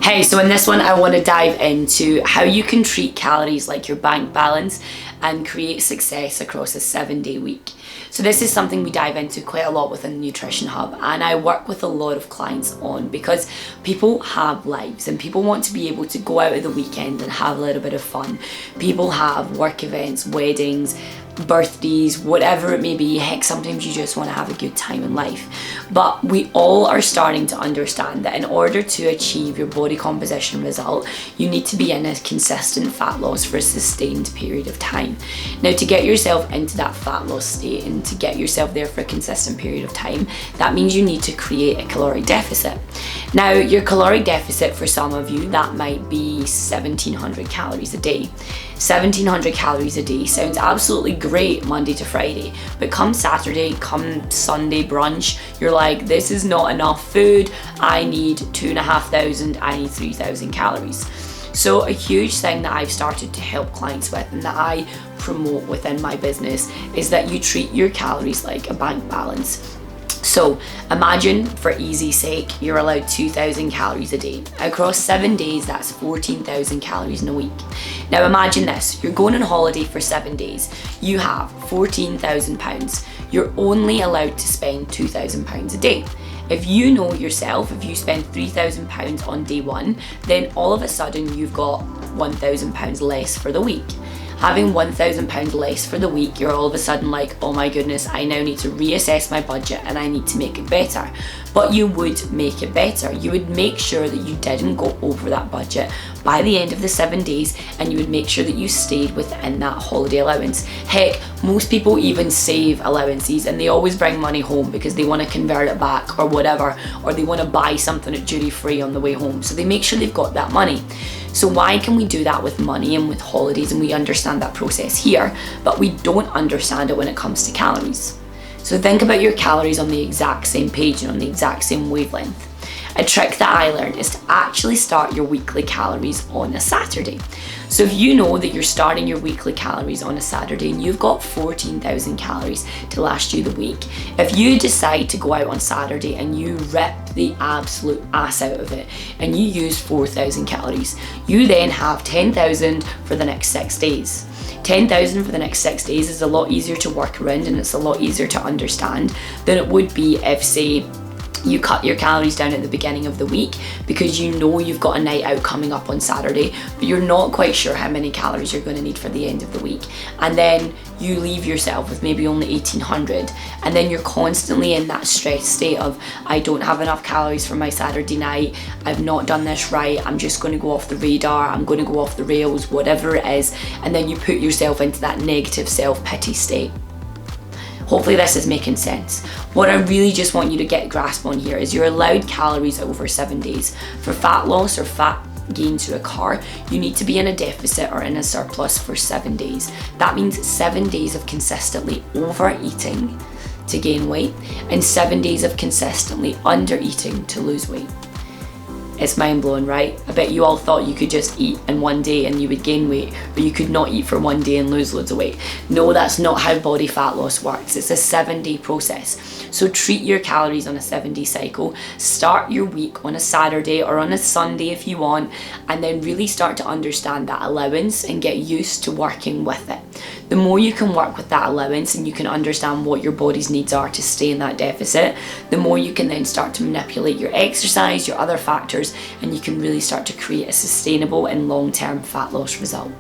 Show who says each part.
Speaker 1: Hey, so in this one I want to dive into how you can treat calories like your bank balance and create success across a 7-day week. So this is something we dive into quite a lot within the Nutrition Hub, and I work with a lot of clients on because people have lives and people want to be able to go out at the weekend and have a little bit of fun. People have work events, weddings, birthdays, whatever it may be. Heck, sometimes you just want to have a good time in life. But we all are starting to understand that in order to achieve your body composition result, you need to be in a consistent fat loss for a sustained period of time. Now, to get yourself into that fat loss state and to get yourself there for a consistent period of time, that means you need to create a caloric deficit. Now, your caloric deficit for some of you, that might be 1700 calories a day. 1700 calories a day sounds absolutely great Monday to Friday, but come Saturday, come Sunday brunch, you're like, this is not enough food. I need 2,500, I need 3,000 calories. So a huge thing that I've started to help clients with and that I promote within my business is that you treat your calories like a bank balance. So imagine, for easy's sake, you're allowed 2,000 calories a day. Across 7 days, that's 14,000 calories in a week. Now imagine this, you're going on holiday for 7 days. You have £14,000. You're only allowed to spend £2,000 a day. If you know yourself, if you spend £3,000 on day one, then all of a sudden you've got £1,000 less for the week. Having £1,000 less for the week, you're all of a sudden like, oh my goodness, I now need to reassess my budget and I need to make it better. But you would make it better. You would make sure that you didn't go over that budget by the end of the 7 days, and you would make sure that you stayed within that holiday allowance. Heck, most people even save allowances and they always bring money home because they want to convert it back or whatever, or they want to buy something at duty free on the way home. So they make sure they've got that money. So why can we do that with money and with holidays, and we understand that process here, but we don't understand it when it comes to calories? So think about your calories on the exact same page and on the exact same wavelength. A trick that I learned is to actually start your weekly calories on a Saturday. So if you know that you're starting your weekly calories on a Saturday and you've got 14,000 calories to last you the week, if you decide to go out on Saturday and you rip the absolute ass out of it and you use 4,000 calories, you then have 10,000 for the next 6 days. 10,000 for the next 6 days is a lot easier to work around and it's a lot easier to understand than it would be if, say, you cut your calories down at the beginning of the week because you know you've got a night out coming up on Saturday, but you're not quite sure how many calories you're going to need for the end of the week. And then you leave yourself with maybe only 1,800. And then you're constantly in that stress state of, I don't have enough calories for my Saturday night. I've not done this right. I'm just going to go off the radar. I'm going to go off the rails, whatever it is. And then you put yourself into that negative self-pity state. Hopefully this is making sense. What I really just want you to get a grasp on here is you're allowed calories over 7 days. For fat loss or fat gain to occur, you need to be in a deficit or in a surplus for 7 days. That means 7 days of consistently overeating to gain weight and 7 days of consistently undereating to lose weight. It's mind blowing, right? I bet you all thought you could just eat in one day and you would gain weight, or you could not eat for one day and lose loads of weight. No, that's not how body fat loss works. It's a 7-day process. So treat your calories on a 7-day cycle. Start your week on a Saturday or on a Sunday if you want, and then really start to understand that allowance and get used to working with it. The more you can work with that allowance and you can understand what your body's needs are to stay in that deficit, the more you can then start to manipulate your exercise, your other factors, and you can really start to create a sustainable and long-term fat loss result.